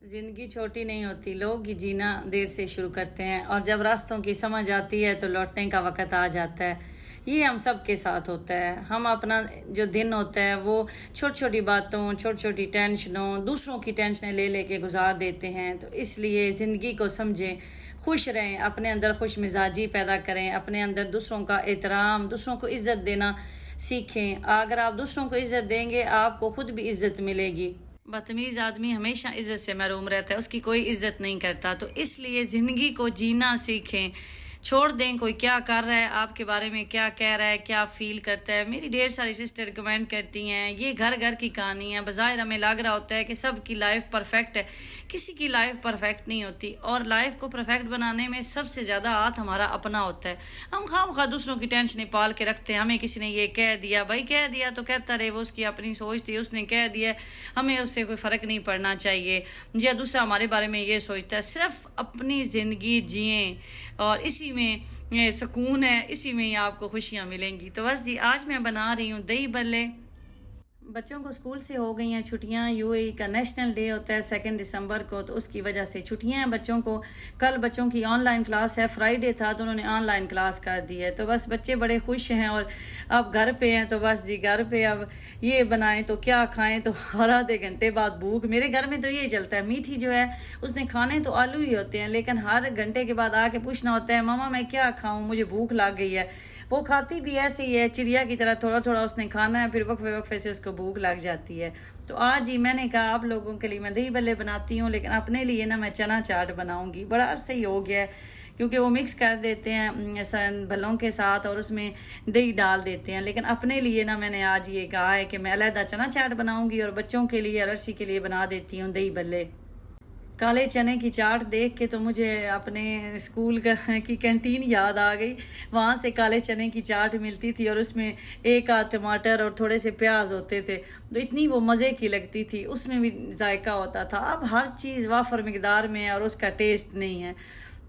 जिंदगी छोटी नहीं होती, लोग ही जीना देर से शुरू करते हैं और जब रास्तों की समझ आती है तो लौटने का वक़्त आ जाता है। ये हम सब के साथ होता है। हम अपना जो दिन होता है वो छोटी छोटी बातों, छोटी छोटी टेंशनों, दूसरों की टेंशनें ले लेके गुजार देते हैं। तो इसलिए ज़िंदगी को समझें, खुश रहें, अपने अंदर खुश मिजाजी पैदा करें, अपने अंदर दूसरों का एहतराम, दूसरों को इज़्ज़त देना सीखें। अगर आप दूसरों को इज़्ज़त देंगे आपको खुद भी इज़्ज़त मिलेगी। बदतमीज़ आदमी हमेशा इज़्ज़त से महरूम रहता है, उसकी कोई इज़्ज़त नहीं करता। तो इसलिए ज़िंदगी को जीना सीखें। छोड़ दें कोई क्या कर रहा है, आपके बारे में क्या कह रहा है, क्या फ़ील करता है। मेरी ढेर सारी सिस्टर कमेंट करती हैं, ये घर घर की कहानी है। बज़ाहिर हमें लग रहा होता है कि सबकी लाइफ परफेक्ट है, किसी की लाइफ परफेक्ट नहीं होती। और लाइफ को परफेक्ट बनाने में सबसे ज़्यादा हाथ हमारा अपना होता है। हम खामखा दूसरों की टेंशनें पाल के रखते हैं। हमें किसी ने ये कह दिया, भाई कह दिया तो कहता रहे, वो उसकी अपनी सोच थी, उसने कह दिया, हमें उससे कोई फ़र्क नहीं पड़ना चाहिए। या दूसरा हमारे बारे में ये सोचता है। सिर्फ अपनी ज़िंदगी जिएं और इसी में सुकून है, इसी में ही आपको खुशियाँ मिलेंगी। तो बस जी, आज मैं बना रही हूँ दही भल्ले। बच्चों को स्कूल से हो गई हैं छुट्टियां। यूएई का नेशनल डे होता है 2 दिसंबर को, तो उसकी वजह से छुट्टियां हैं बच्चों को। कल बच्चों की ऑनलाइन क्लास है, फ्राइडे था तो उन्होंने ऑनलाइन क्लास कर दी है। तो बस बच्चे बड़े खुश हैं और अब घर पे हैं। तो बस जी, घर पे अब ये बनाएं तो क्या खाएं, तो हर आधे घंटे बाद भूख। मेरे घर में तो ये चलता है, मीठी जो है उसने खाने तो आलू ही होते हैं, लेकिन हर घंटे के बाद आके पूछना होता है, मामा मैं क्या खाऊं, मुझे भूख लग गई है। वो खाती भी ऐसे ही है, चिड़िया की तरह थोड़ा थोड़ा उसने खाना है, फिर वक्फे वक्फे से उसको भूख लग जाती है। तो आज ही मैंने कहा आप लोगों के लिए मैं दही भल्ले बनाती हूँ, लेकिन अपने लिए ना मैं चना चाट बनाऊंगी। बड़ा अरसे ही हो गया है, क्योंकि वो मिक्स कर देते हैं भल्लों के साथ और उसमें दही डाल देते हैं। लेकिन अपने लिए ना मैंने आज ये कहा है कि मैं अलहदा चना चाट बनाऊंगी और बच्चों के लिए, अरसी के लिए बना देती हूँ दही भल्ले। काले चने की चाट देख के तो मुझे अपने स्कूल की कैंटीन याद आ गई। वहाँ से काले चने की चाट मिलती थी और उसमें एक आध टमाटर और थोड़े से प्याज होते थे, तो इतनी वो मज़े की लगती थी, उसमें भी जायका होता था। अब हर चीज़ वाफर मिकदार में है और उसका टेस्ट नहीं है।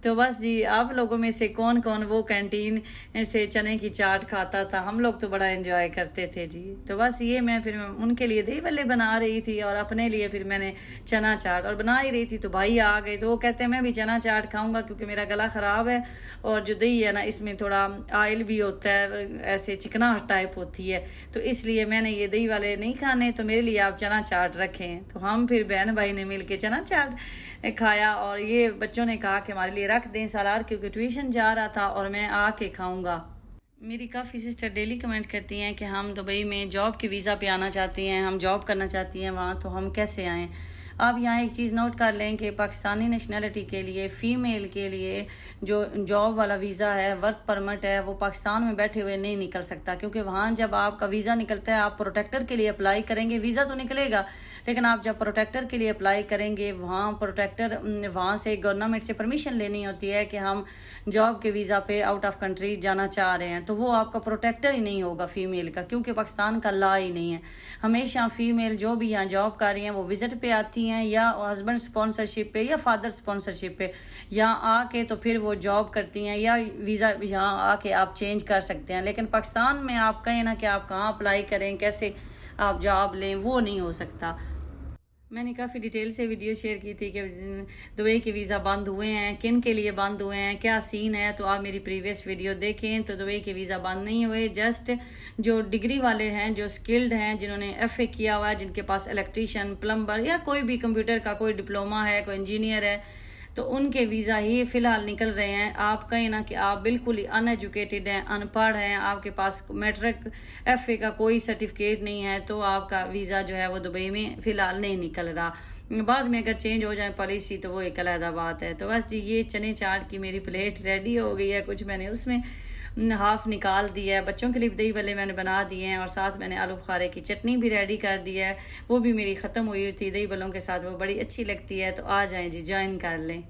तो बस जी, आप लोगों में से कौन कौन वो कैंटीन से चने की चाट खाता था? हम लोग तो बड़ा एंजॉय करते थे जी। तो बस ये मैं फिर उनके लिए दही भल्ले बना रही थी और अपने लिए फिर मैंने चना चाट और बना ही रही थी। तो भाई आ गए तो वो कहते हैं मैं भी चना चाट खाऊंगा, क्योंकि मेरा गला ख़राब है और जो दही है ना इसमें थोड़ा ऑयल भी होता है, ऐसे चिकनाहट टाइप होती है। तो इसलिए मैंने ये दही वाले नहीं खाने, तो मेरे लिए आप चना चाट रखें। तो हम फिर बहन भाई ने मिल के चना चाट खाया और ये बच्चों ने कहा कि हमारे लिए रख दें सलाद, क्योंकि ट्यूशन जा रहा था और मैं आके खाऊंगा। मेरी काफ़ी सिस्टर डेली कमेंट करती हैं कि हम दुबई में जॉब के वीज़ा पे आना चाहती हैं, हम जॉब करना चाहती हैं वहाँ, तो हम कैसे आएँ। आप यहाँ एक चीज़ नोट कर लें कि पाकिस्तानी नेशनलिटी के लिए, फ़ीमेल के लिए जो जॉब वाला वीज़ा है, वर्क परमिट है, वो पाकिस्तान में बैठे हुए नहीं निकल सकता। क्योंकि वहाँ जब आपका वीज़ा निकलता है, आप प्रोटेक्टर के लिए अप्लाई करेंगे, वीज़ा तो निकलेगा, लेकिन आप जब प्रोटेक्टर के लिए अप्लाई करेंगे, वहाँ प्रोटेक्टर वहाँ से गवर्नमेंट से परमिशन लेनी होती है कि हम जॉब के वीज़ा पे आउट ऑफ कंट्री जाना चाह रहे हैं। तो वो आपका प्रोटेक्टर ही नहीं होगा फ़ीमेल का, क्योंकि पाकिस्तान का लॉ ही नहीं है। हमेशा फ़ीमेल जो भी यहाँ जॉब कर रही हैं वो विज़िट पे आती हैं, या हस्बैंड स्पॉन्सरशिप पे या फादर स्पॉन्सरशिप पे यहाँ आके तो फिर वो जॉब करती हैं, या वीज़ा यहाँ आके आप चेंज कर सकते हैं। लेकिन पाकिस्तान में आप कहें ना कि आप कहाँ अप्लाई करें, कैसे आप जॉब लें, वो नहीं हो सकता। मैंने काफ़ी डिटेल से वीडियो शेयर की थी कि दुबई के वीज़ा बंद हुए हैं, किन के लिए बंद हुए हैं, क्या सीन है। तो आप मेरी प्रीवियस वीडियो देखें। तो दुबई के वीज़ा बंद नहीं हुए, जस्ट जो डिग्री वाले हैं, जो स्किल्ड हैं, जिन्होंने FA किया हुआ है, जिनके पास इलेक्ट्रीशियन, प्लम्बर या कोई भी कंप्यूटर का कोई डिप्लोमा है, कोई इंजीनियर है, तो उनके वीज़ा ही फ़िलहाल निकल रहे हैं। आप कहें ना कि आप बिल्कुल ही अनएजुकेटेड हैं, अनपढ़ हैं, आपके पास मैट्रिक FA का कोई सर्टिफिकेट नहीं है, तो आपका वीज़ा जो है वो दुबई में फ़िलहाल नहीं निकल रहा। बाद में अगर चेंज हो जाए पॉलिसी तो वो एक अलग बात है। तो बस जी, ये चने चाट की मेरी प्लेट रेडी हो गई है। कुछ मैंने उसमें हाफ निकाल दिया है, बच्चों के लिए दही भल्ले मैंने बना दिए हैं और साथ मैंने आलू बुखारे की चटनी भी रेडी कर दी है। वो भी मेरी ख़त्म हुई थी, दही भल्लों के साथ वो बड़ी अच्छी लगती है। तो आ जाएं जी, ज्वाइन कर लें।